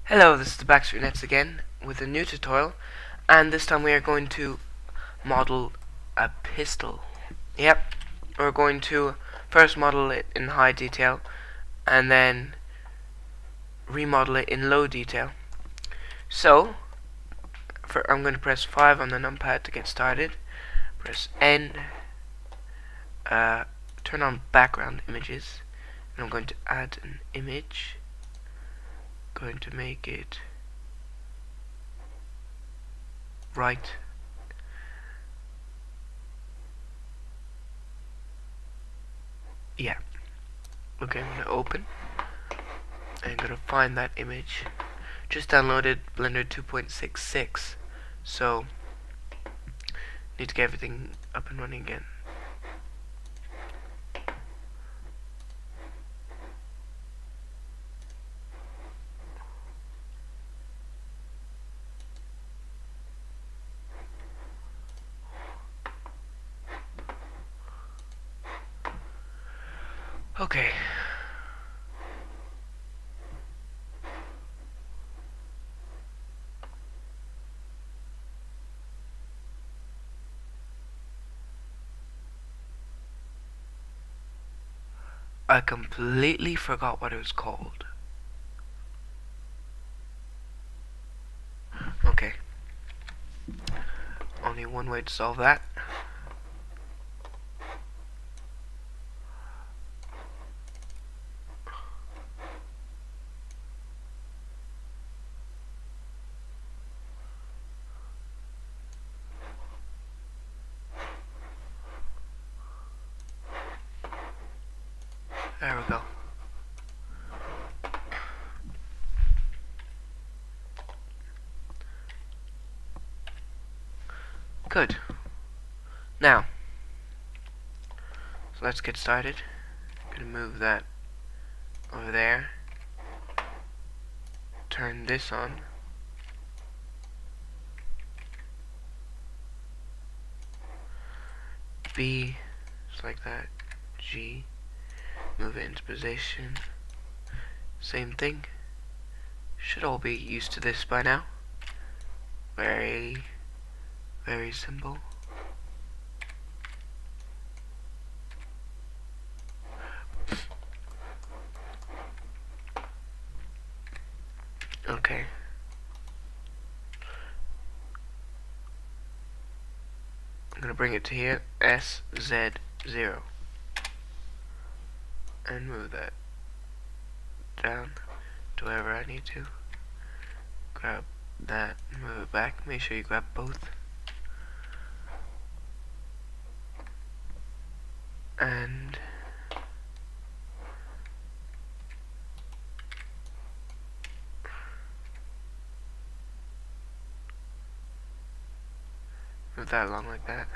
Hello, this is the Backstreet Nets again with a new tutorial, and this time we are going to model a pistol. Yep, we're going to first model it in high detail and then remodel it in low detail. So, I'm going to press 5 on the numpad to get started. Press N, turn on background images, and I'm going to add an image. Going to make it right. Yeah. Okay, I'm gonna open. I'm gonna find that image. Just downloaded Blender 2.66, so need to get everything up and running again. Okay. I completely forgot what it was called. Okay. Only one way to solve that. There we go. Good. Now, so let's get started. I'm gonna move that over there. Turn this on. B, just like that. G, move it into position. Same thing. Should all be used to this by now. Very simple. Okay. I'm gonna bring it to here, SZ0, and move that down to wherever I need to. Grab that, move it back. Make sure you grab both. And move that along like that.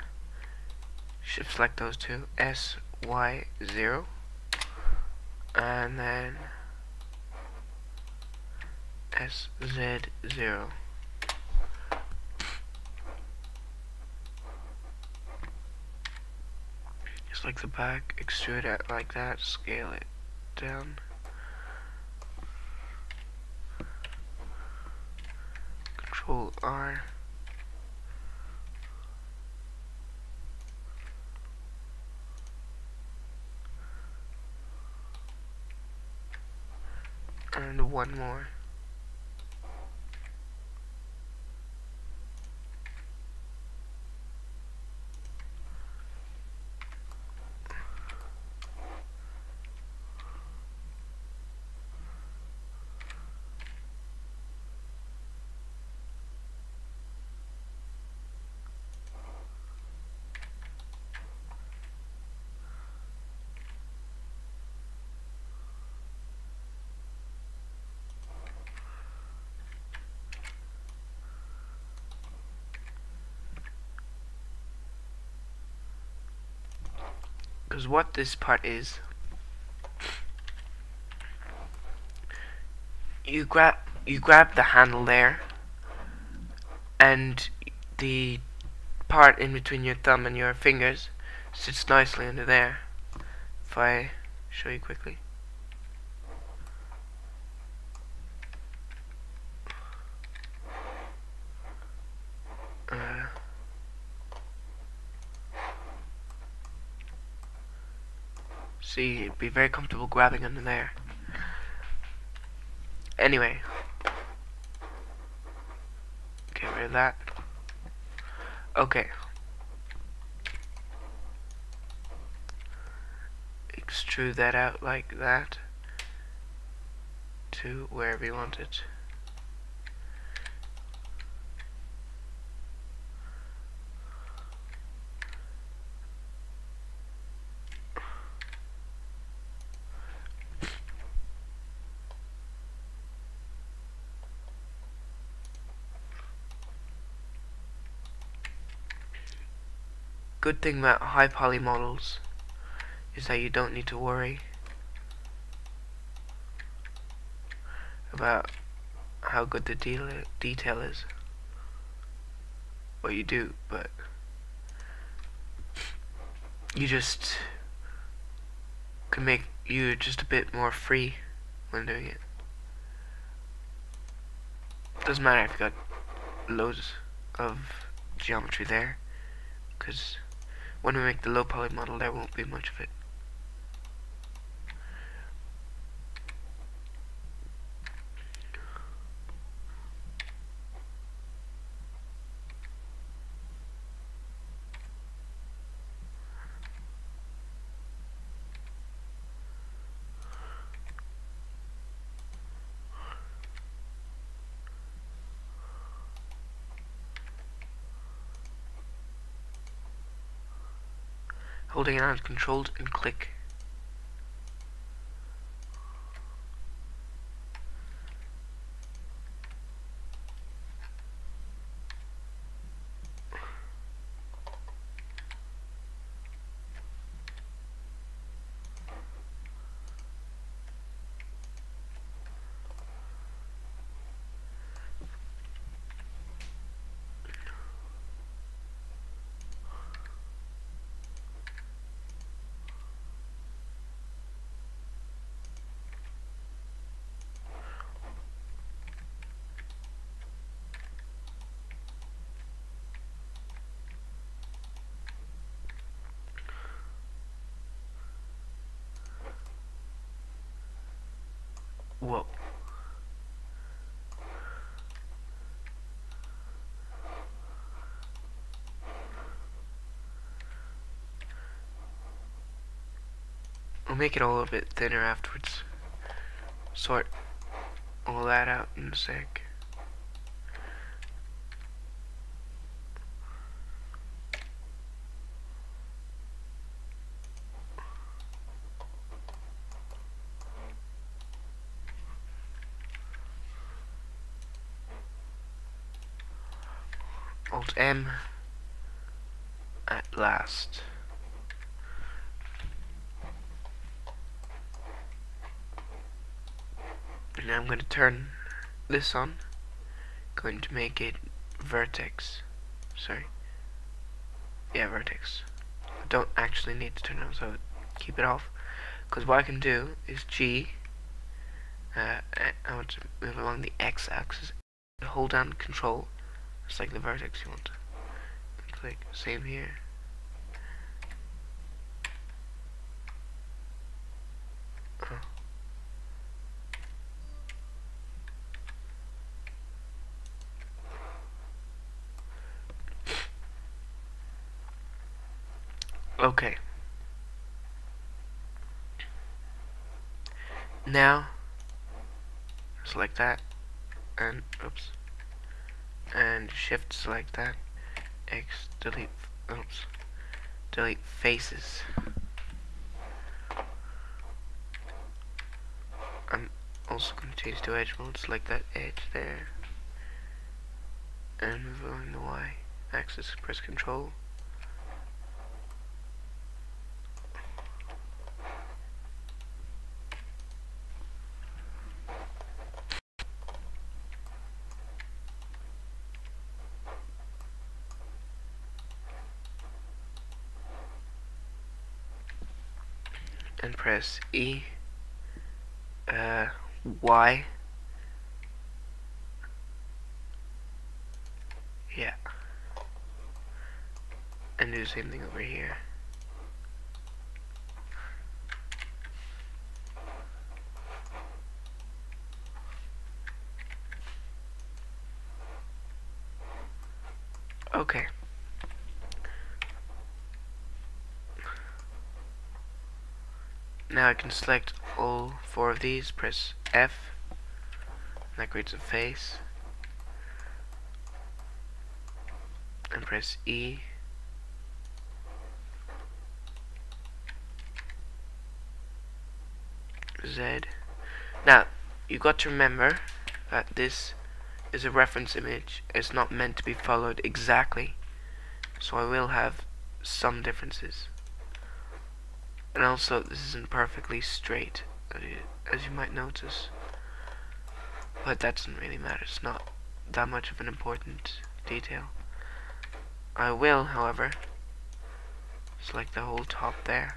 Shift select those two, SY0, and then SZ0. Just like the back, extrude it like that, scale it down. Control R. And one more. Because what this part is, you grab the handle there, and the part in between your thumb and your fingers sits nicely under there. If I show you quickly. See, it'd be very comfortable grabbing under there. Anyway, get rid of that. Okay. Extrude that out like that to wherever you want it. Good thing about high poly models is that you don't need to worry about how good the detail is. Well, you do, but you just can make you just a bit more free when doing it. Doesn't matter if you got loads of geometry there, because when we make the low poly model there won't be much of it. Holding it on controlled and click. Whoa. We'll make it all a bit thinner afterwards. Sort all that out in a sec. Alt M at last. And now I'm going to turn this on. Going to make it vertex. Sorry. Yeah, vertex. I don't actually need to turn it on, so keep it off. Because what I can do is G. I want to move along the X-axis. Hold down Control. It's like the vertex you want. And click. Same here. Oh. Okay. Now select that and oops. And shift select that. X delete oops. Delete faces. I'm also going to change to edge mode, select that edge there. And move along the Y axis, press Control. And press E, Y, yeah, and do the same thing over here. Okay. Now I can select all 4 of these, press F, and that creates a face, and press E, Z. Now, you've got to remember that this is a reference image. It's not meant to be followed exactly, so I will have some differences. And also, this isn't perfectly straight, as you might notice. But that doesn't really matter. It's not that much of an important detail. I will, however, select the whole top there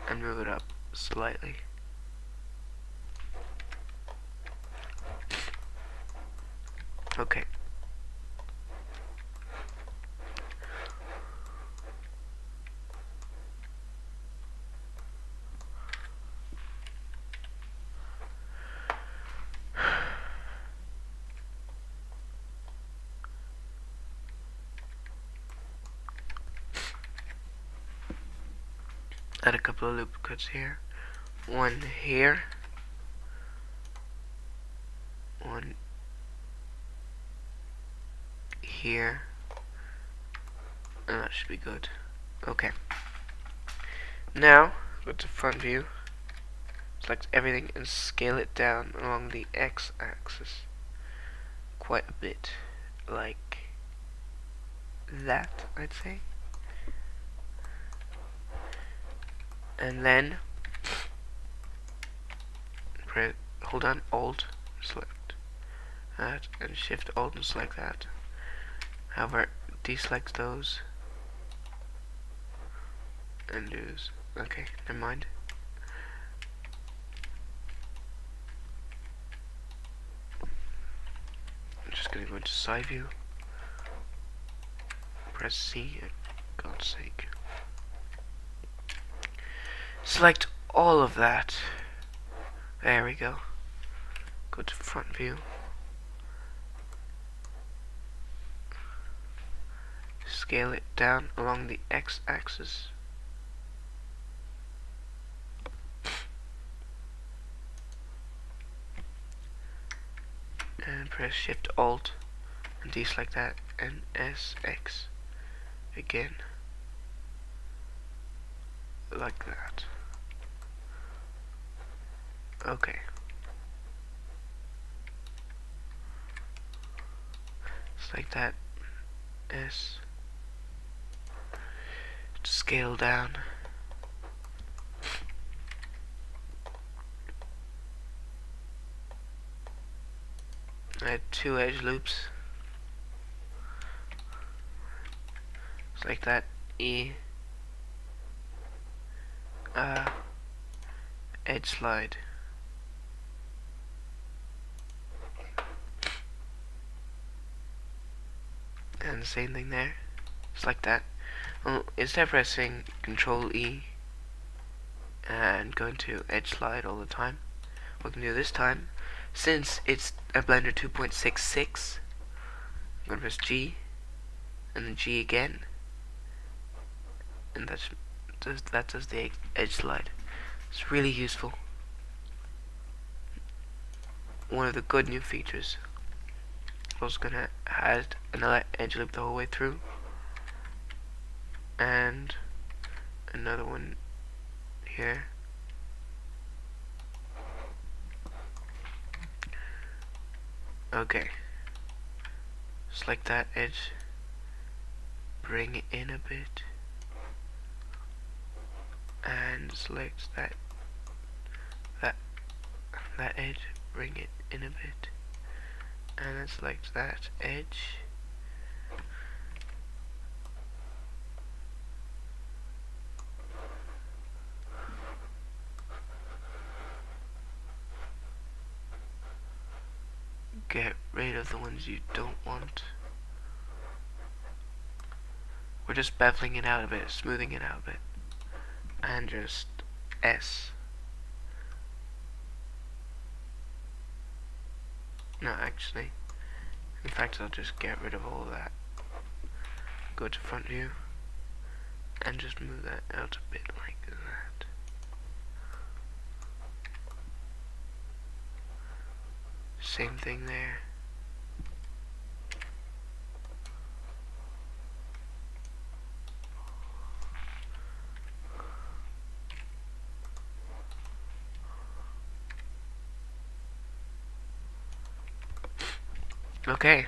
and move it up slightly. Okay. Add a couple of loop cuts here. One here. One here. And that should be good. Okay. Now, go to front view. Select everything and scale it down along the x-axis. Quite a bit. Like that, I'd say. And then hold on Alt, select that, and Shift Alt and select that. However, deselect those and lose. Okay, never mind. I'm just gonna go into side view. Press C, for God's sake. Select all of that. There we go. Go to front view. Scale it down along the x-axis. And press Shift Alt and deselect that and SX again. Like that. Okay. Select that S. Scale down. Add 2 edge loops. Select that E. Edge slide. And the same thing there. Select that. Well, instead of pressing Control E and going to edge slide all the time, what we can do this time, since it's a Blender 2.66, I'm going to press G and then G again, and that does the edge slide. It's really useful. One of the good new features. I was going to add another edge loop the whole way through, and another one here. Okay, select that edge, bring it in a bit, and select that edge, bring it in a bit, and then select that edge. Get rid of the ones you don't want. We're just beveling it out a bit, smoothing it out a bit, and just S. No, actually, In fact, I'll just get rid of all of that. Go to front view and just move that out a bit like that. Same thing there. Okay.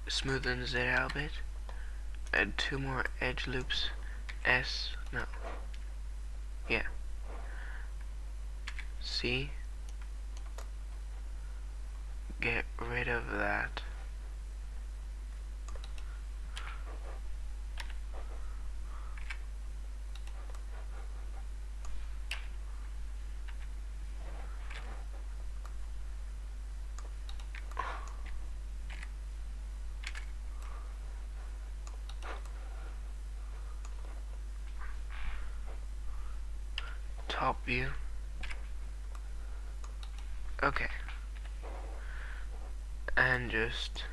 Smoothens it out a bit. Add 2 more edge loops. No. Yeah. C. Get rid of that. Top view. Okay. And just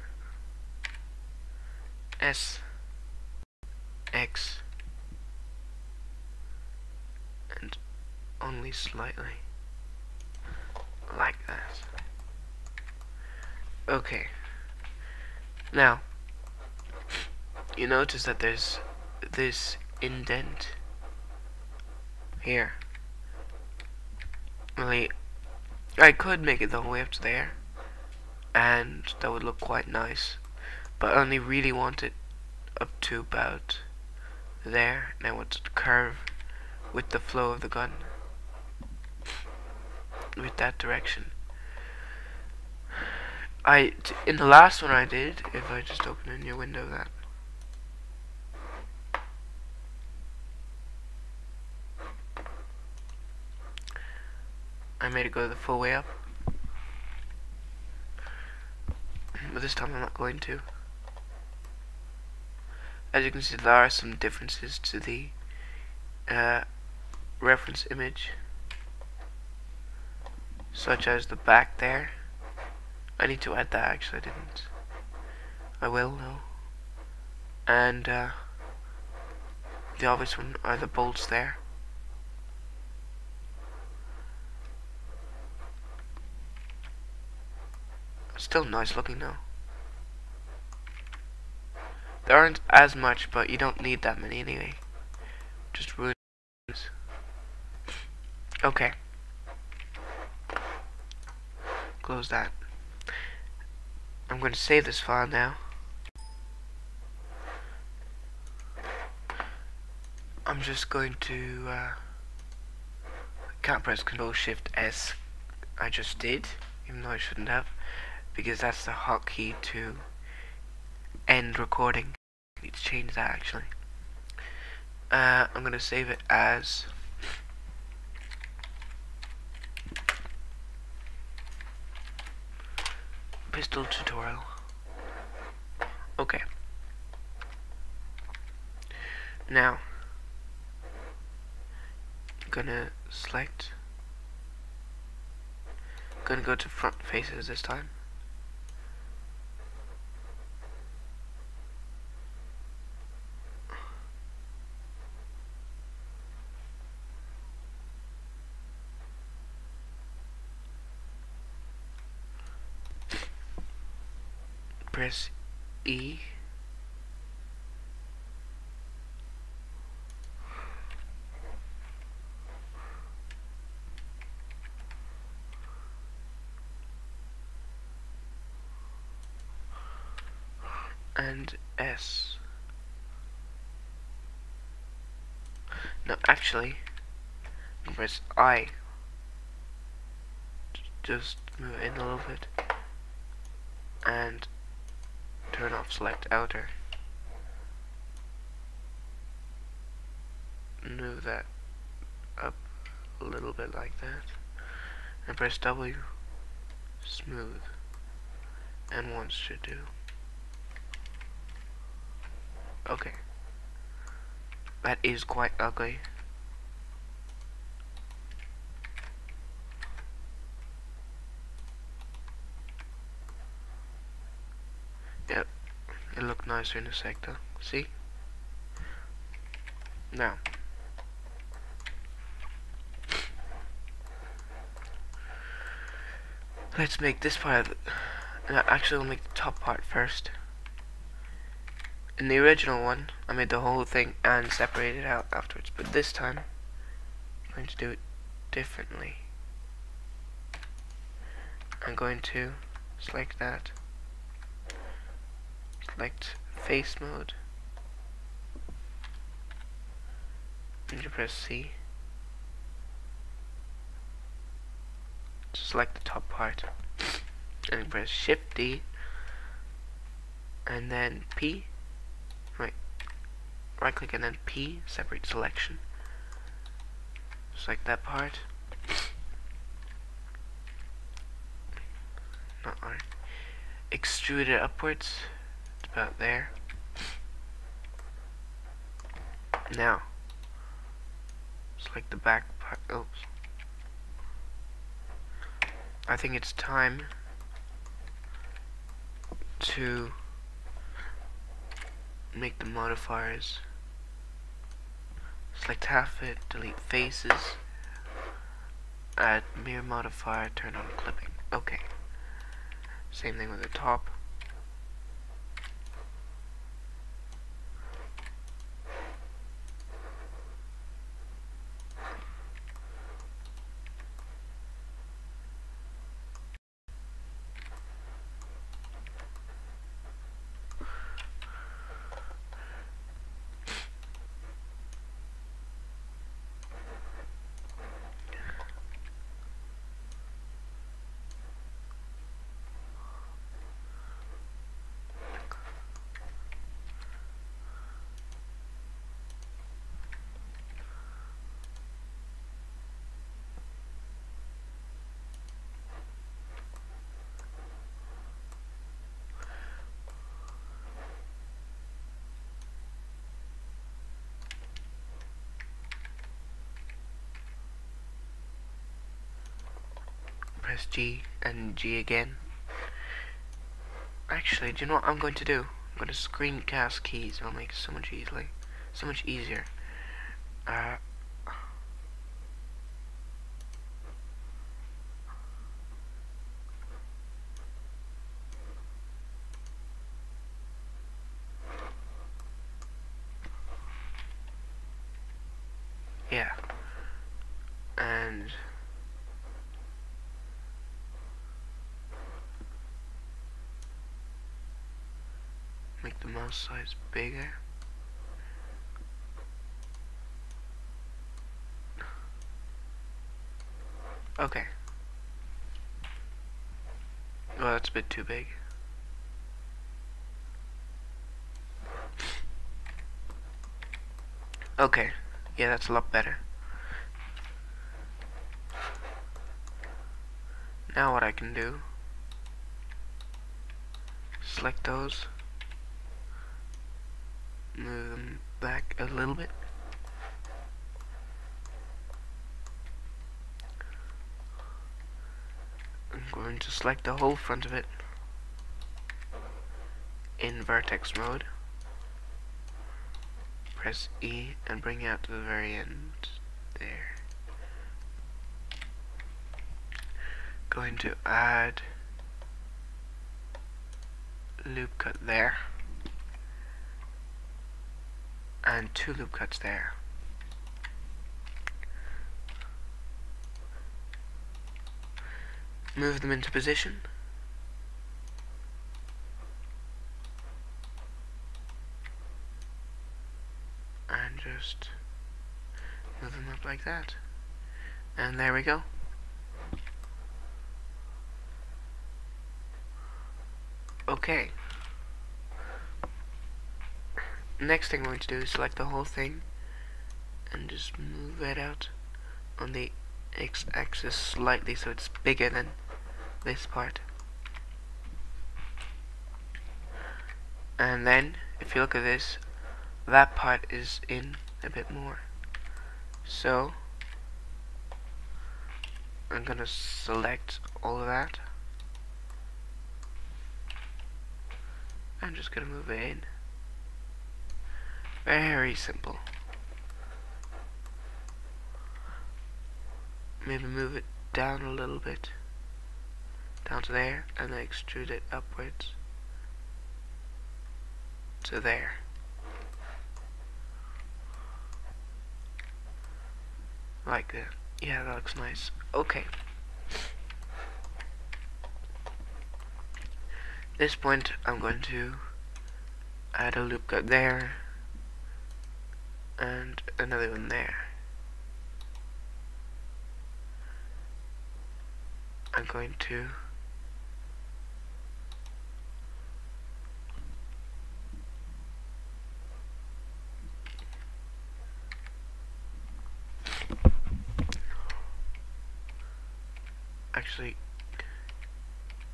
S, X, and only slightly like that. Okay. Now, you notice that there's this indent here. Really, I could make it the whole way up to there, and that would look quite nice, but I only really want it up to about there, and I want it to curve with the flow of the gun with that direction. In the last one I did, if I just open a new window, that I made it go the full way up, but this time I'm not going to. As you can see, there are some differences to the reference image, such as the back there. I need to add that, actually I didn't. I will though. And the obvious one are the bolts there. Still nice looking though. There aren't as much, but you don't need that many anyway. Just ruin. Okay. Close that. I'm going to save this file now. I'm just going to can't press Ctrl Shift S. I just did, even though I shouldn't have, because that's the hotkey to end recording. I need to change that actually. I'm going to save it as pistol tutorial. Okay. Now, I'm gonna select. Gonna go to front faces this time. Press E. And S. No, actually, press I. Just move it in a little bit. And turn off select outer. Move that up a little bit like that. And press W. Smooth. And once should do. Okay. That is quite ugly. nicer in a sec though. See? Now, let's make this part of it. Actually, we'll make the top part first. In the original one, I made the whole thing and separated it out afterwards, but this time, I'm going to do it differently. I'm going to select that, select face mode, and you press C to select the top part, and you press Shift D, and then P, right click and then P, separate selection, select that part, not R, extrude it upwards, it's about there. Now, select the back part. Oops. I think it's time to make the modifiers. Select half it, delete faces, add mirror modifier, turn on clipping. Okay. Same thing with the top. Press G and G again. Actually, do you know what I'm going to do? I'm going to screencast keys. It'll make it so much easier. Yeah. And make the mouse size bigger. Okay. Well, that's a bit too big. Okay. Yeah, that's a lot better. Now what I can do, select those, move them back a little bit. I'm going to select the whole front of it in vertex mode. Press E and bring it out to the very end there. Going to add loop cut there and 2 loop cuts there. Move them into position. And just move them up like that. And there we go. Okay. Next thing I'm going to do is select the whole thing and just move it out on the x-axis slightly so it's bigger than this part. And then, if you look at this, that part is in a bit more. So, I'm gonna select all of that. I'm just gonna move it in. Very simple. Maybe move it down a little bit. Down to there, and then extrude it upwards to there. Like that. Yeah, that looks nice. Okay. At this point, I'm going to add a loop cut there, and another one there. I'm going to actually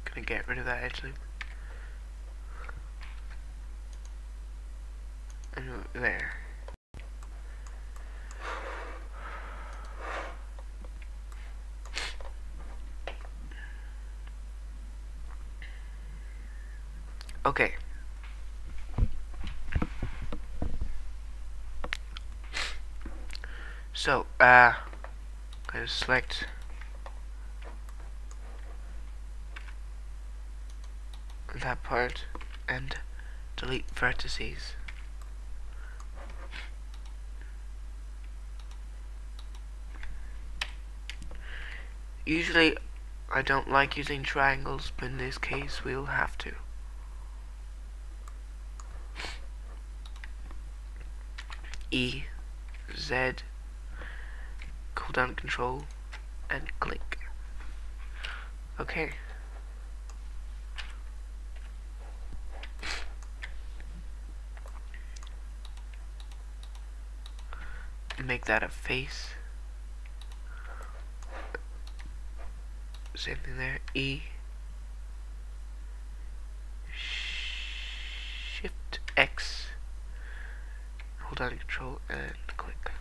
gonna get rid of that edge loop and move it there. Okay. So, I'm gonna select that part and delete vertices. Usually I don't like using triangles, but in this case we'll have to. E, Z, hold down Control, and click. Okay. Make that a face. Same thing there. E, Shift X, hold down Control and click.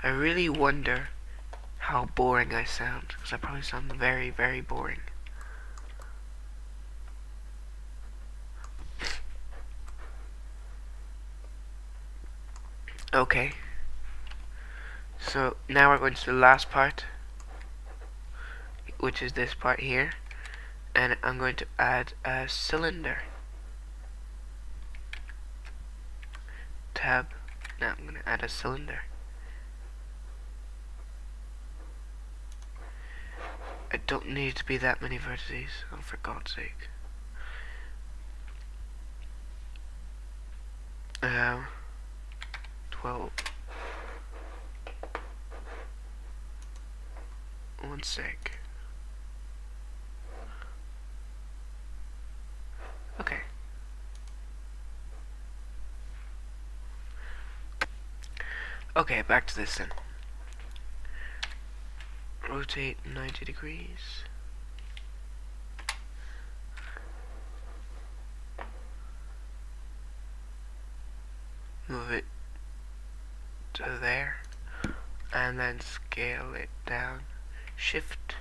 I really wonder how boring I sound, because I probably sound very, very boring. Okay, so now we're going to the last part, which is this part here, and I'm going to add a cylinder. Tab, now I'm going to add a cylinder. I don't need to be that many vertices, oh for God's sake. 12. One sec. Okay. Okay, back to this then. Rotate 90 degrees. Move it to there, and then scale it down. Shift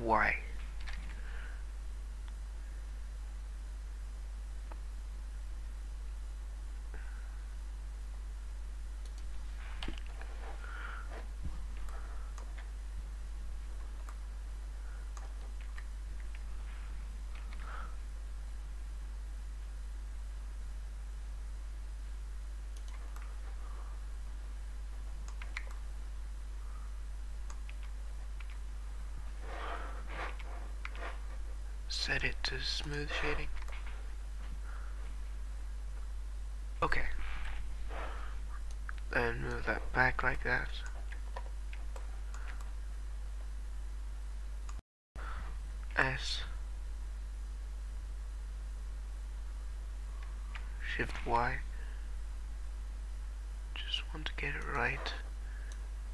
Y. Set it to smooth shading. Okay. Then move that back like that. S. Shift Y. Just want to get it right.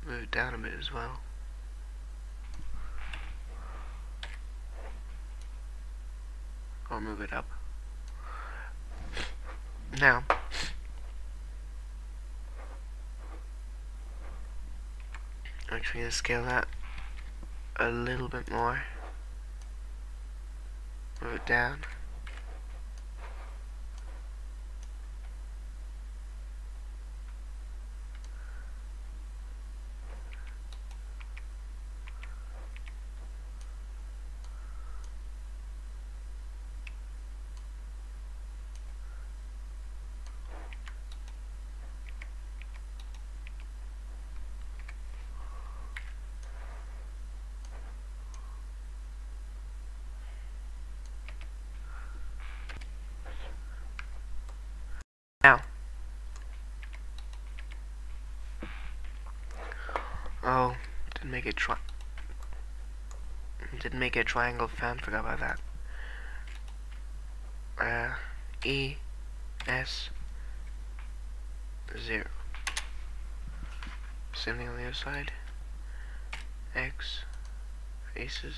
Move it down a bit as well. Or move it up. Now, Actually, let's scale that a little bit more. Move it down. Now, oh, didn't make it a triangle fan. Forgot about that. E S 0. Same thing on the other side. X faces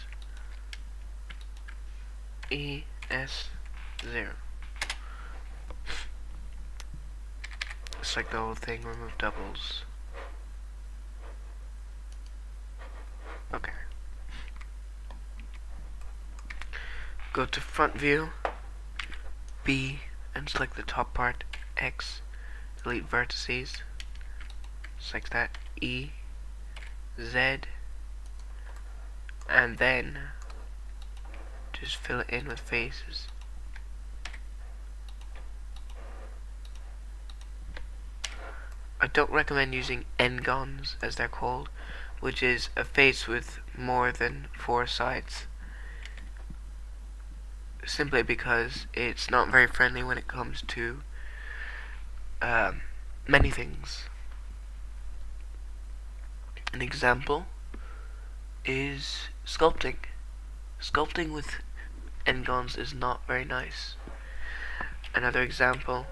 E S 0. It's like the whole thing. Remove doubles. Okay. Go to front view, B, and select the top part, X, delete vertices, select that, E, Z, and then just fill it in with faces. I don't recommend using n-gons, as they're called, which is a face with more than 4 sides. Simply because it's not very friendly when it comes to many things. An example is sculpting. Sculpting with n-gons is not very nice. Another example,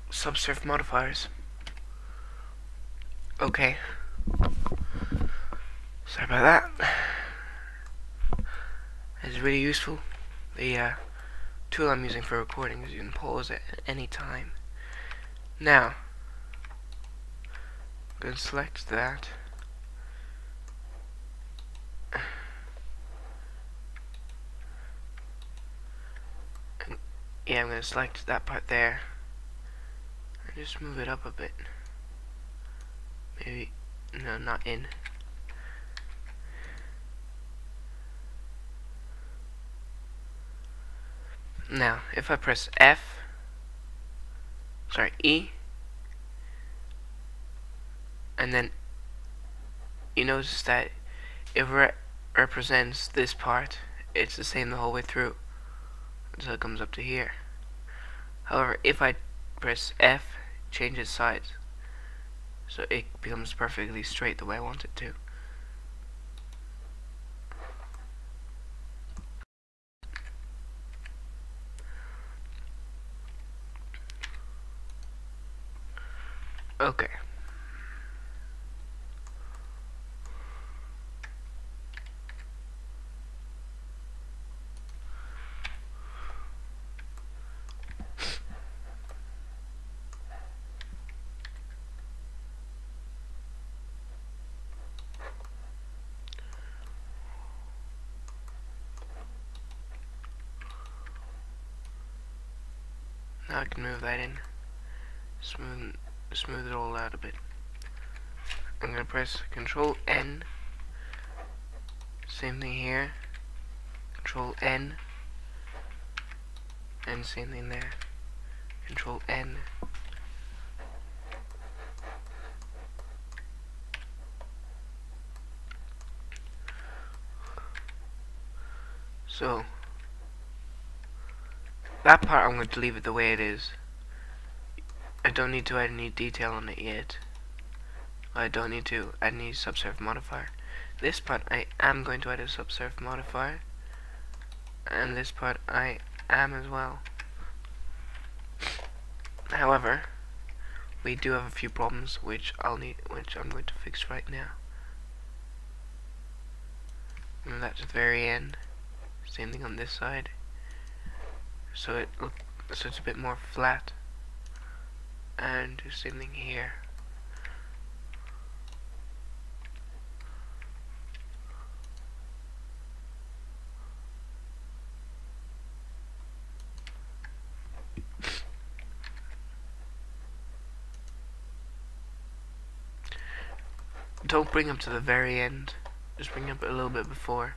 subsurf modifiers. Okay, sorry about that. It's really useful. The tool I'm using for recording is you can pause it at any time. Now, I'm going to select that. And yeah, I'm going to select that part there. And just move it up a bit. Maybe, no, not in. Now, if I press E, and then you notice that it represents this part, it's the same the whole way through until it comes up to here. However, if I press F, change its sides, so it becomes perfectly straight the way I want it to. Okay. Now I can move that in, smooth it all out a bit. I'm gonna press Control N. Same thing here. Control N. And same thing there. Control N. So that part I'm going to leave it the way it is. I don't need to add any detail on it yet. I don't need to add any subsurf modifier. This part I am going to add a subsurf modifier, and this part I am as well. However, we do have a few problems which I'm going to fix right now. Move that to the very end. Same thing on this side. So it's a bit more flat. And do same thing here. don't bring up to the very end. Just bring up a little bit before.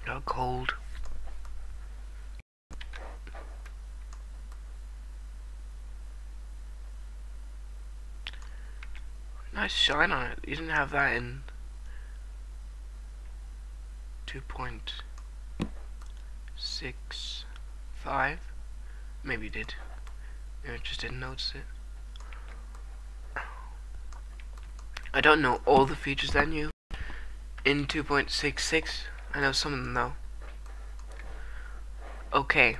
Oh, cold. Nice shine on it. You didn't have that in 2.65. Maybe you did. Maybe I just didn't notice it. I don't know all the features that new in 2.66. I know some of them though. Okay.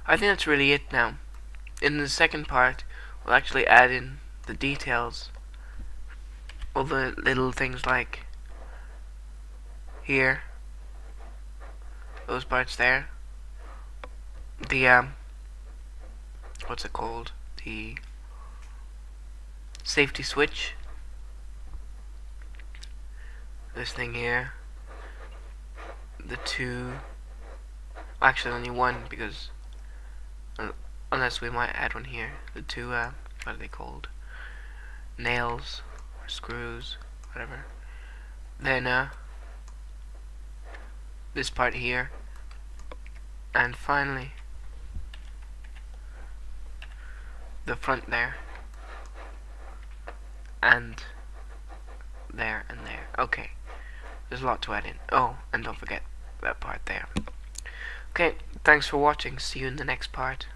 I think that's really it now. In the second part, we'll actually add in the details. All the little things like here, those parts there, the what's it called? The safety switch. This thing here. The two. Actually, only one because unless we might add one here. The two. What are they called? Nails or screws, whatever. Then this part here, and finally the front there, and there and there. Okay, there's a lot to add in. Oh, and don't forget that part there. Okay, thanks for watching. See you in the next part.